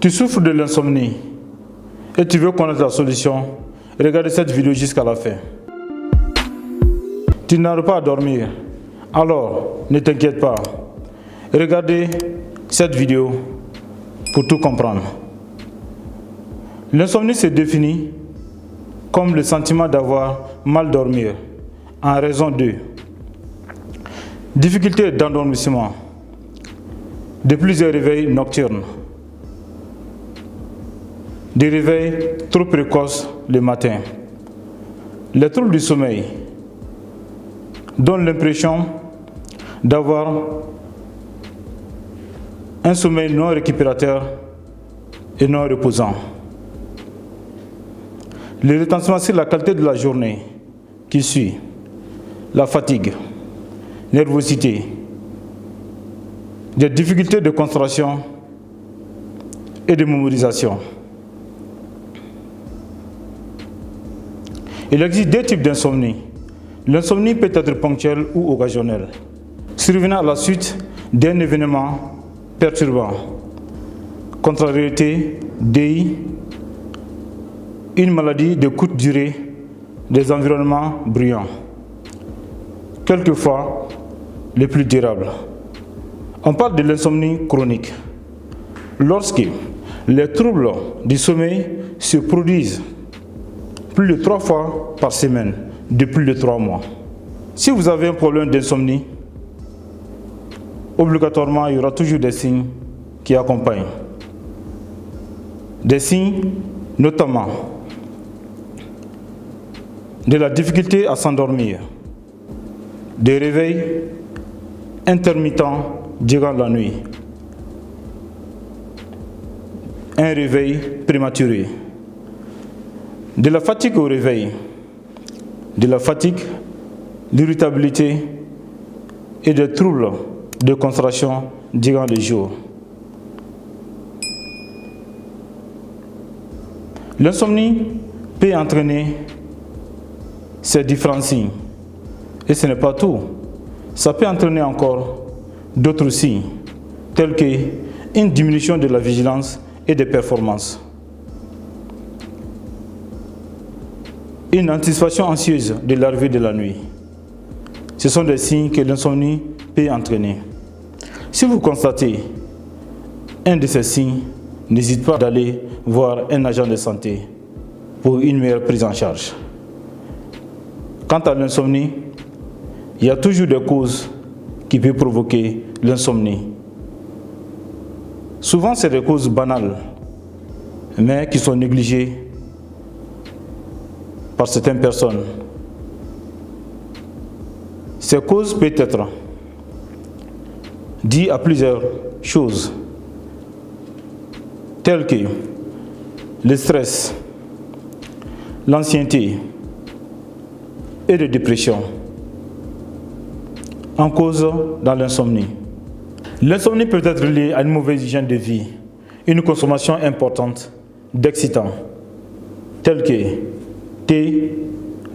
Tu souffres de l'insomnie et tu veux connaître la solution, regarde cette vidéo jusqu'à la fin. Tu n'arrives pas à dormir, alors ne t'inquiète pas. Regardez cette vidéo pour tout comprendre. L'insomnie se définit comme le sentiment d'avoir mal dormir en raison de difficultés d'endormissement, de plusieurs réveils nocturnes, des réveils trop précoces le matin. Les troubles du sommeil donnent l'impression d'avoir un sommeil non récupérateur et non reposant. Le retentissement sur la qualité de la journée qui suit, la fatigue, nervosité, des difficultés de concentration et de mémorisation. Il existe deux types d'insomnie. L'insomnie peut être ponctuelle ou occasionnelle, survenant à la suite d'un événement perturbant, contrariété, deuil, une maladie de courte durée, des environnements bruyants, quelquefois les plus durables. On parle de l'insomnie chronique. Lorsque les troubles du sommeil se produisent plus de 3 fois par semaine, de plus de 3 mois. Si vous avez un problème d'insomnie, obligatoirement, il y aura toujours des signes qui accompagnent. Des signes, notamment, de la difficulté à s'endormir, des réveils intermittents durant la nuit, un réveil prématuré, de la fatigue au réveil, de la fatigue, l'irritabilité et des troubles de concentration durant le jour. L'insomnie peut entraîner ces différents signes. Et ce n'est pas tout. Ça peut entraîner encore d'autres signes, tels qu'une diminution de la vigilance et des performances, une anticipation anxieuse de l'arrivée de la nuit. Ce sont des signes que l'insomnie peut entraîner. Si vous constatez un de ces signes, n'hésitez pas d'aller voir un agent de santé pour une meilleure prise en charge. Quant à l'insomnie, il y a toujours des causes qui peuvent provoquer l'insomnie. Souvent, c'est des causes banales, mais qui sont négligées par certaines personnes. Ces causes peuvent être dues à plusieurs choses, telles que le stress, l'ancienneté et la dépression, en cause dans l'insomnie. L'insomnie peut être liée à une mauvaise hygiène de vie, une consommation importante d'excitants, tels que thé,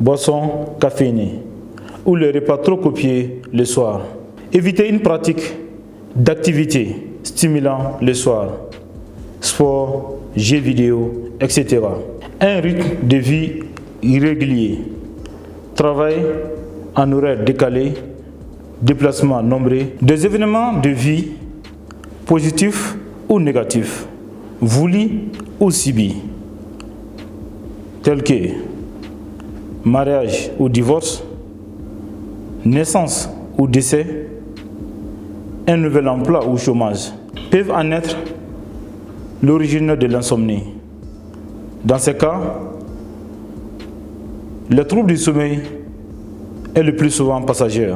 boissons caféinées, ou les repas trop copiés le soir. Éviter une pratique d'activité stimulant le soir, sport, jeux vidéo, etc. Un rythme de vie irrégulier, travail en horaire décalé, déplacements nombreux, des événements de vie positifs ou négatifs, voulus ou subis, tels que mariage ou divorce, naissance ou décès, un nouvel emploi ou chômage, peuvent en être l'origine de l'insomnie. Dans ces cas, le trouble du sommeil est le plus souvent passager.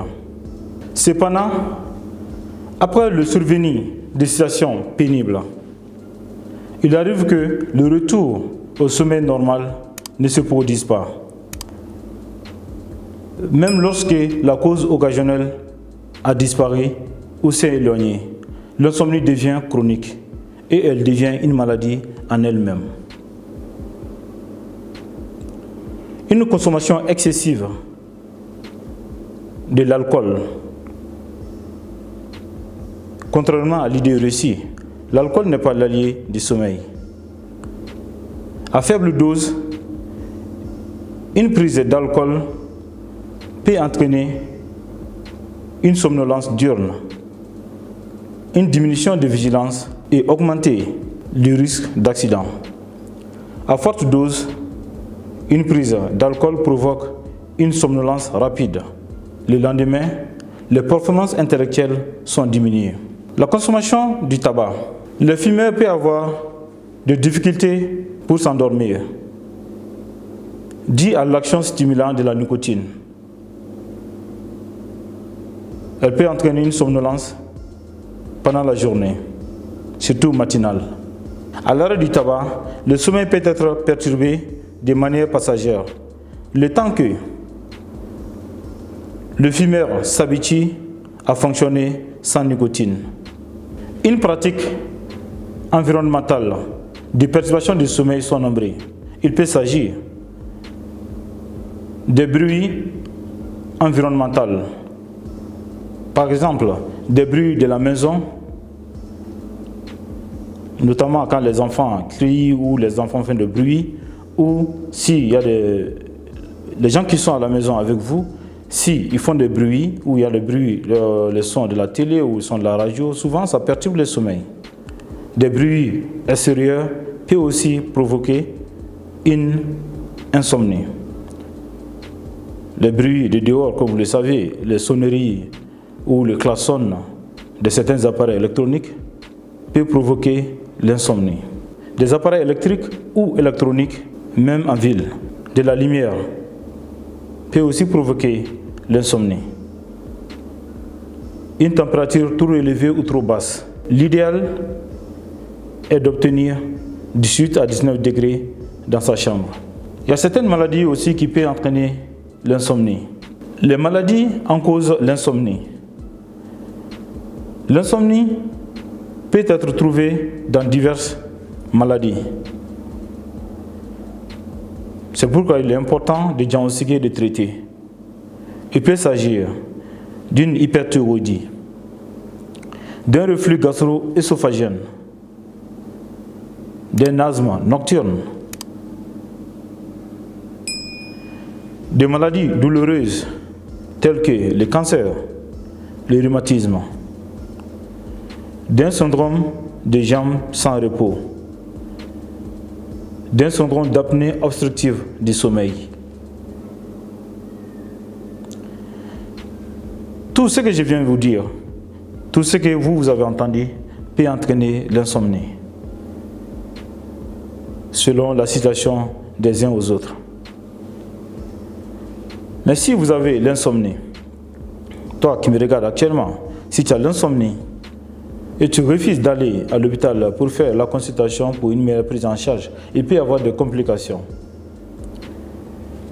Cependant, après le survenir de situations pénibles, il arrive que le retour au sommeil normal ne se produise pas. Même lorsque la cause occasionnelle a disparu ou s'est éloignée, l'insomnie devient chronique et elle devient une maladie en elle-même. Une consommation excessive de l'alcool, contrairement à l'idée reçue, l'alcool n'est pas l'allié du sommeil. À faible dose, une prise d'alcool peut entraîner une somnolence diurne, une diminution de vigilance et augmenter le risque d'accident. À forte dose, une prise d'alcool provoque une somnolence rapide. Le lendemain, les performances intellectuelles sont diminuées. La consommation du tabac. Le fumeur peut avoir des difficultés pour s'endormir, dû à l'action stimulante de la nicotine. Elle peut entraîner une somnolence pendant la journée, surtout matinale. À l'arrêt du tabac, le sommeil peut être perturbé de manière passagère, le temps que le fumeur s'habitue à fonctionner sans nicotine. Une pratique environnementale de perturbation du sommeil sont nombreuses. Il peut s'agir des bruits environnementaux, par exemple des bruits de la maison, notamment quand les enfants crient ou les enfants font de bruit, ou s'il y a les gens qui sont à la maison avec vous, s'ils font des bruits, ou il y a le bruit, les sons de la télé ou les sons de la radio, souvent ça perturbe le sommeil. Des bruits extérieurs peuvent aussi provoquer une insomnie. Les bruits de dehors, comme vous le savez, les sonneries ou le klaxon de certains appareils électroniques peuvent provoquer l'insomnie. Des appareils électriques ou électroniques, même en ville, de la lumière, peut aussi provoquer l'insomnie. Une température trop élevée ou trop basse. L'idéal est d'obtenir 18 à 19 degrés dans sa chambre. Il y a certaines maladies aussi qui peuvent entraîner l'insomnie. Les maladies en cause l'insomnie. L'insomnie peut être trouvée dans diverses maladies. C'est pourquoi il est important de diagnostiquer et de traiter. Il peut s'agir d'une hyperthyroïdie, d'un reflux gastro-œsophagien, d'un asthme nocturne, de maladies douloureuses telles que le cancer, le rhumatisme, d'un syndrome des jambes sans repos, d'un syndrome d'apnée obstructive du sommeil. Tout ce que je viens de vous dire, tout ce que vous avez entendu peut entraîner l'insomnie, selon la situation des uns aux autres. Mais si vous avez l'insomnie, toi qui me regardes actuellement, si tu as l'insomnie et tu refuses d'aller à l'hôpital pour faire la consultation pour une meilleure prise en charge, il peut y avoir des complications.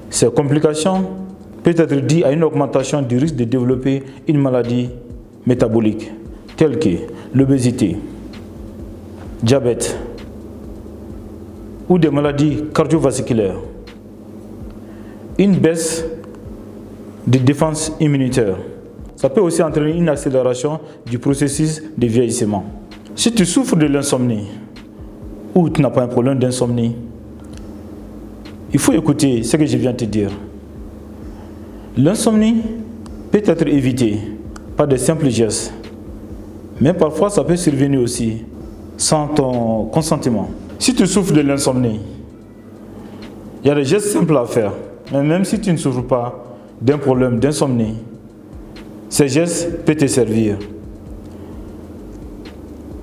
Ces complications peuvent être dues à une augmentation du risque de développer une maladie métabolique, telle que l'obésité, diabète ou des maladies cardiovasculaires, une baisse de défense immunitaire. Ça peut aussi entraîner une accélération du processus de vieillissement. Si tu souffres de l'insomnie ou tu n'as pas un problème d'insomnie, il faut écouter ce que je viens de te dire. L'insomnie peut être évitée par de simples gestes, mais parfois ça peut survenir aussi sans ton consentement. Si tu souffres de l'insomnie, il y a des gestes simples à faire, mais même si tu ne souffres pas d'un problème d'insomnie, ces gestes peuvent te servir.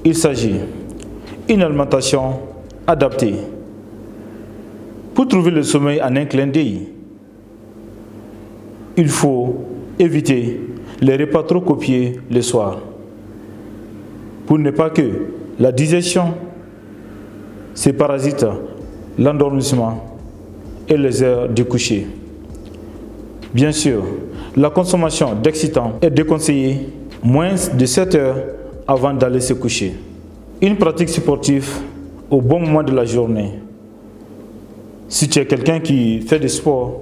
Il s'agit d'une alimentation adaptée. Pour trouver le sommeil en un clin d'œil, il faut éviter les repas trop copieux le soir, pour ne pas que la digestion se parasite l'endormissement et les heures du coucher. Bien sûr, la consommation d'excitants est déconseillée moins de 7 heures avant d'aller se coucher. Une pratique sportive au bon moment de la journée. Si tu es quelqu'un qui fait du sport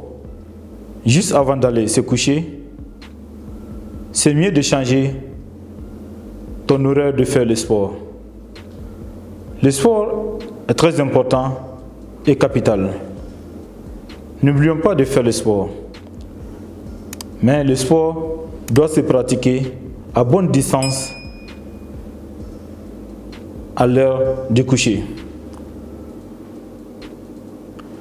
juste avant d'aller se coucher, c'est mieux de changer ton horaire de faire le sport. Le sport est très important et capital. N'oublions pas de faire le sport. Mais le sport doit se pratiquer à bonne distance à l'heure du coucher.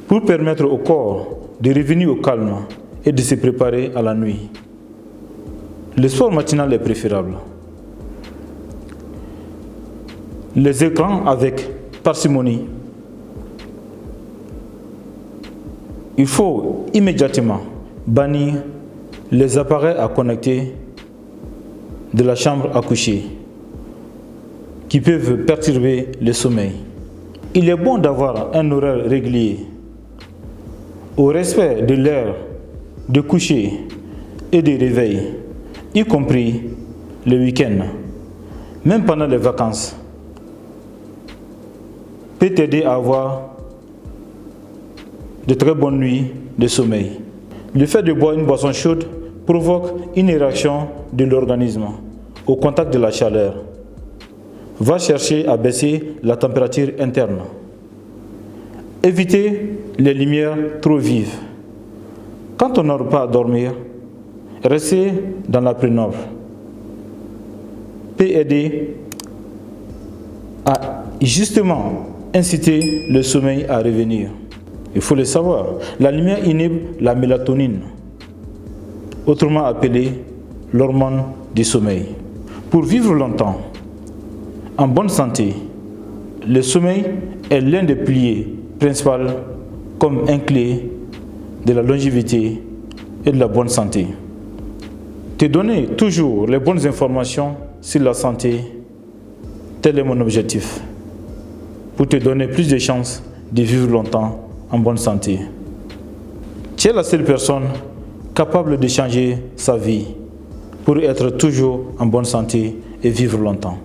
Pour permettre au corps de revenir au calme et de se préparer à la nuit. Le sport matinal est préférable. Les écrans avec parcimonie. Il faut immédiatement bannir les appareils à connecter de la chambre à coucher qui peuvent perturber le sommeil. Il est bon d'avoir un horaire régulier au respect de l'heure de coucher et de réveil, y compris le week-end, même pendant les vacances, peut t'aider à avoir de très bonnes nuits de sommeil. Le fait de boire une boisson chaude provoque une réaction de l'organisme au contact de la chaleur. Va chercher à baisser la température interne. Évitez les lumières trop vives. Quand on n'aura pas à dormir, rester dans la pénombre peut aider à justement inciter le sommeil à revenir. Il faut le savoir, la lumière inhibe la mélatonine, autrement appelée l'hormone du sommeil. Pour vivre longtemps, en bonne santé, le sommeil est l'un des piliers principaux comme un clé de la longévité et de la bonne santé. Te donner toujours les bonnes informations sur la santé, tel est mon objectif, pour te donner plus de chances de vivre longtemps en bonne santé. Tu es la seule personne capable de changer sa vie pour être toujours en bonne santé et vivre longtemps.